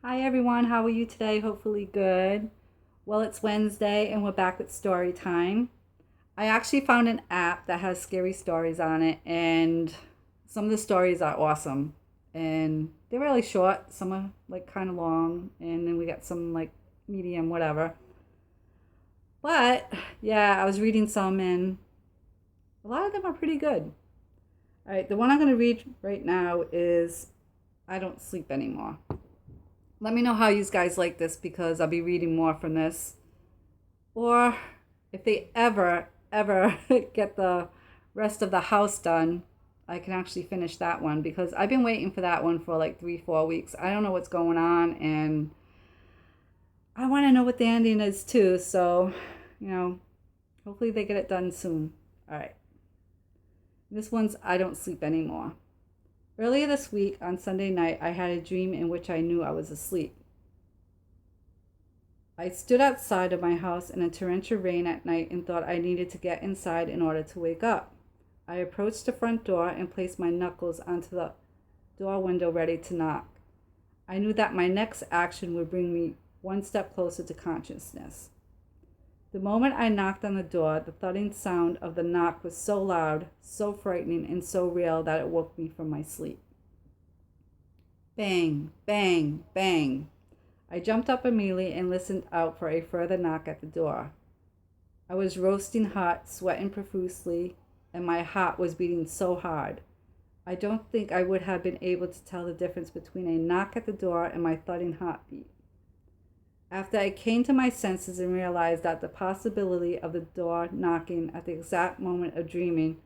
Hi everyone, how are you today? Hopefully good. Well, it's Wednesday and we're back with story time. I actually found an app that has scary stories on it, and some of the stories are awesome. And they're really short, some are like kind of long, and then we got some like medium, whatever. But yeah, I was reading some and a lot of them are pretty good. All right, the one I'm going to read right now is I Don't Sleep Anymore. Let me know how you guys like this because I'll be reading more from this. Or if they ever get the rest of the house done, I can actually finish that one because I've been waiting for that one for like 3, 4 weeks. I don't know what's going on, and I want to know what the ending is too. So, you know, hopefully they get it done soon. All right. This one's I Don't Sleep Anymore. Earlier this week on Sunday night, I had a dream in which I knew I was asleep. I stood outside of my house in a torrential rain at night and thought I needed to get inside in order to wake up. I approached the front door and placed my knuckles onto the door window ready to knock. I knew that my next action would bring me one step closer to consciousness. The moment I knocked on the door, the thudding sound of the knock was so loud, so frightening, and so real that it woke me from my sleep. Bang, bang, bang. I jumped up immediately and listened out for a further knock at the door. I was roasting hot, sweating profusely, and my heart was beating so hard. I don't think I would have been able to tell the difference between a knock at the door and my thudding heartbeat. After I came to my senses and realized that the possibility of the door knocking at the exact moment of dreaming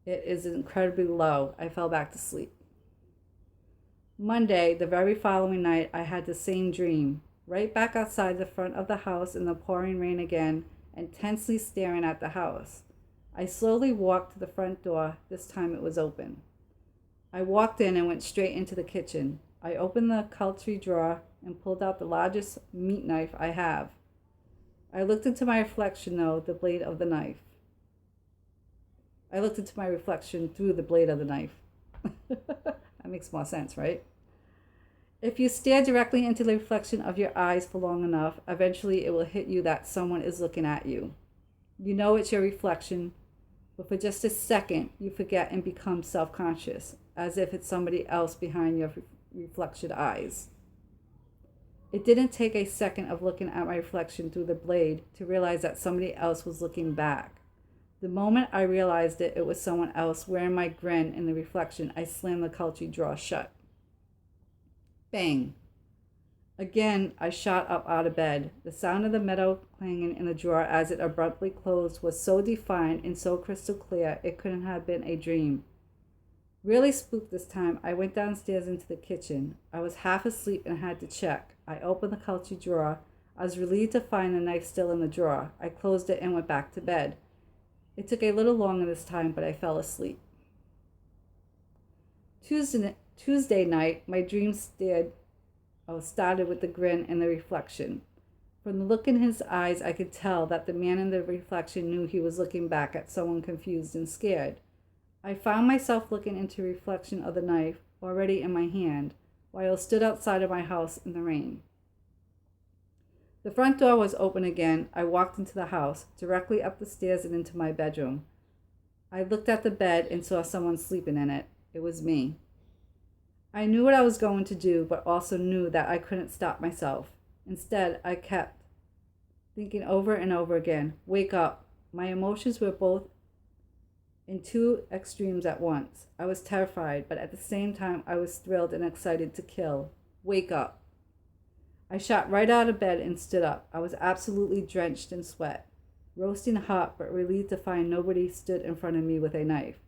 it is incredibly low, I fell back to sleep. Monday, the very following night, I had the same dream, right back outside the front of the house in the pouring rain again, and tensely staring at the house. I slowly walked to the front door. This time it was open. I walked in and went straight into the kitchen. I opened the cutlery drawer and pulled out the largest meat knife I have. I looked into my reflection, though, the blade of the knife. I looked into my reflection through the blade of the knife. That makes more sense, right? If you stare directly into the reflection of your eyes for long enough, eventually it will hit you that someone is looking at you. You know it's your reflection, but for just a second, you forget and become self conscious, as if it's somebody else behind your reflection eyes. It didn't take a second of looking at my reflection through the blade to realize that somebody else was looking back. The moment I realized it, it was someone else wearing my grin in the reflection. I slammed the cutlery drawer shut. Bang! Again, I shot up out of bed. The sound of the metal clanging in the drawer as it abruptly closed was so defined and so crystal clear it couldn't have been a dream. Really spooked this time, I went downstairs into the kitchen. I was half asleep and had to check. I opened the cutlery drawer. I was relieved to find the knife still in the drawer. I closed it and went back to bed. It took a little longer this time, but I fell asleep. Tuesday night, my dream started with the grin and the reflection. From the look in his eyes, I could tell that the man in the reflection knew he was looking back at someone confused and scared. I found myself looking into a reflection of the knife already in my hand while I stood outside of my house in the rain. The front door was open again. I walked into the house, directly up the stairs and into my bedroom. I looked at the bed and saw someone sleeping in it. It was me. I knew what I was going to do, but also knew that I couldn't stop myself. Instead, I kept thinking over and over again, wake up. My emotions were both in two extremes at once. I was terrified, but at the same time, I was thrilled and excited to kill. Wake up. I shot right out of bed and stood up. I was absolutely drenched in sweat, roasting hot, but relieved to find nobody stood in front of me with a knife.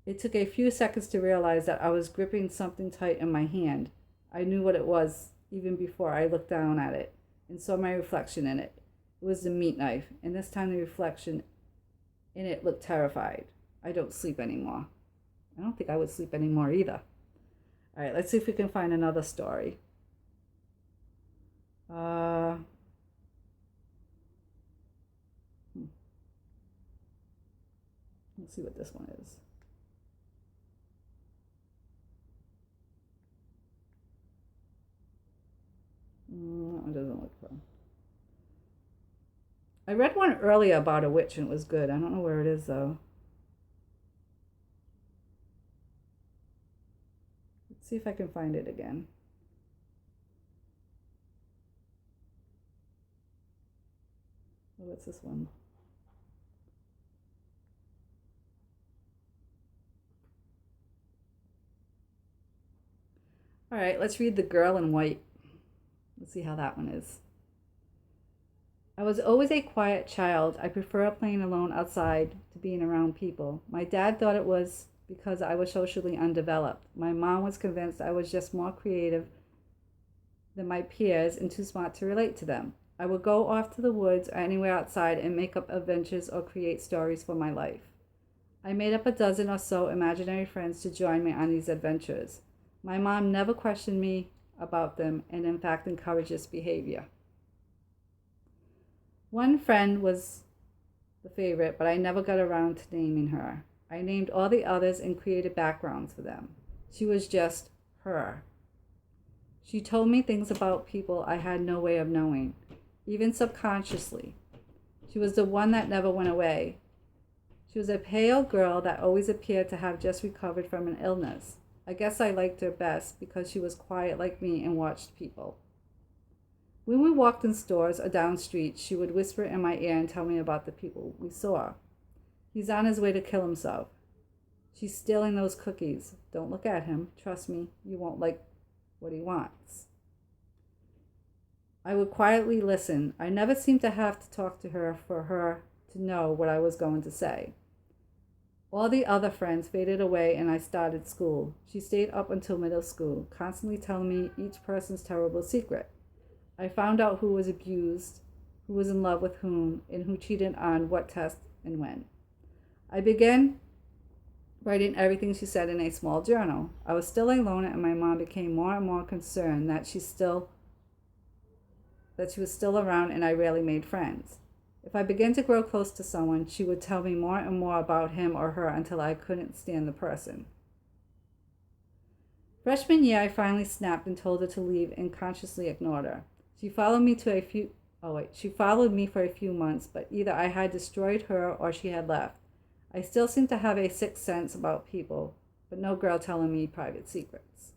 It took a few seconds to realize that I was gripping something tight in my hand. I knew what it was even before I looked down at it and saw my reflection in it. It was the meat knife, and this time the reflection in it looked terrified. I don't sleep anymore. I don't think I would sleep anymore either. All right, let's see if we can find another story. Uh, let's see what this one is. I read one earlier about a witch and it was good. I don't know where it is though. Let's see if I can find it again. Oh, what's this one? All right, let's read The Girl in White. Let's see how that one is. I was always a quiet child. I prefer playing alone outside to being around people. My dad thought it was because I was socially undeveloped. My mom was convinced I was just more creative than my peers and too smart to relate to them. I would go off to the woods or anywhere outside and make up adventures or create stories for my life. I made up a dozen or so imaginary friends to join me on these adventures. My mom never questioned me about them and, in fact, encouraged this behavior. One friend was the favorite, but I never got around to naming her. I named all the others and created backgrounds for them. She was just her. She told me things about people I had no way of knowing, even subconsciously. She was the one that never went away. She was a pale girl that always appeared to have just recovered from an illness. I guess I liked her best because she was quiet like me and watched people. When we walked in stores or down streets, she would whisper in my ear and tell me about the people we saw. He's on his way to kill himself. She's stealing those cookies. Don't look at him. Trust me, you won't like what he wants. I would quietly listen. I never seemed to have to talk to her for her to know what I was going to say. All the other friends faded away and I started school. She stayed up until middle school, constantly telling me each person's terrible secret. I found out who was abused, who was in love with whom, and who cheated on what test and when. I began writing everything she said in a small journal. I was still alone and my mom became more and more concerned that she was still around and I rarely made friends. If I began to grow close to someone, she would tell me more and more about him or her until I couldn't stand the person. Freshman year, I finally snapped and told her to leave and consciously ignored her. She followed me for a few months, but either I had destroyed her or she had left. I still seem to have a sixth sense about people, but no girl telling me private secrets.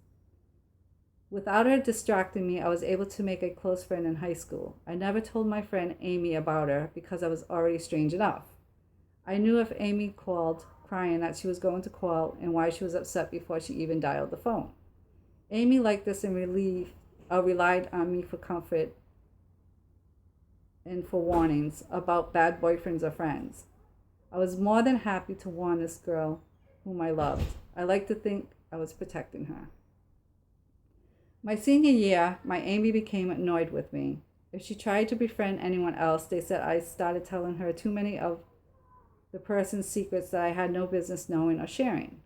Without her distracting me, I was able to make a close friend in high school. I never told my friend Amy about her because I was already strange enough. I knew if Amy called crying that she was going to call and why she was upset before she even dialed the phone. Amy liked this and relied on me for comfort and for warnings about bad boyfriends or friends. I was more than happy to warn this girl whom I loved. I like to think I was protecting her. My senior year, my Amy became annoyed with me. If she tried to befriend anyone else, they said I started telling her too many of the person's secrets that I had no business knowing or sharing.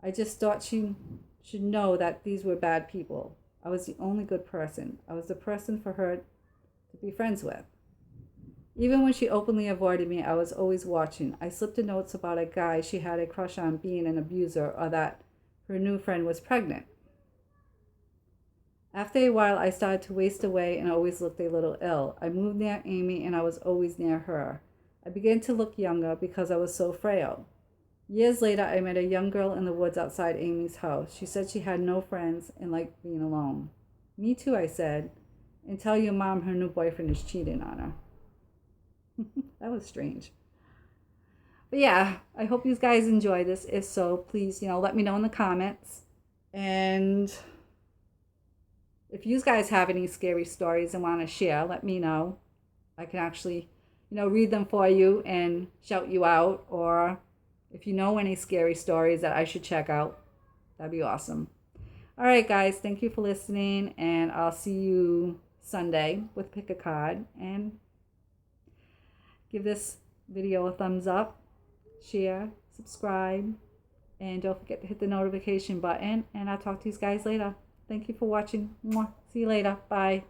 I just thought she should know that these were bad people. I was the only good person. I was the person for her to be friends with. Even when she openly avoided me, I was always watching. I slipped her notes about a guy she had a crush on being an abuser or that her new friend was pregnant. After a while, I started to waste away and always looked a little ill. I moved near Amy and I was always near her. I began to look younger because I was so frail. Years later, I met a young girl in the woods outside Amy's house. She said she had no friends and liked being alone. Me too, I said, and tell your mom her new boyfriend is cheating on her. That was strange. But yeah, I hope you guys enjoy this. If so, please, let me know in the comments. And if you guys have any scary stories and want to share, let me know. I can actually, read them for you and shout you out. Or if you know any scary stories that I should check out, that'd be awesome. All right, guys, thank you for listening. And I'll see you Sunday with Pick a Card. And give this video a thumbs up, share, subscribe, and don't forget to hit the notification button. And I'll talk to you guys later. Thank you for watching. See you later. Bye.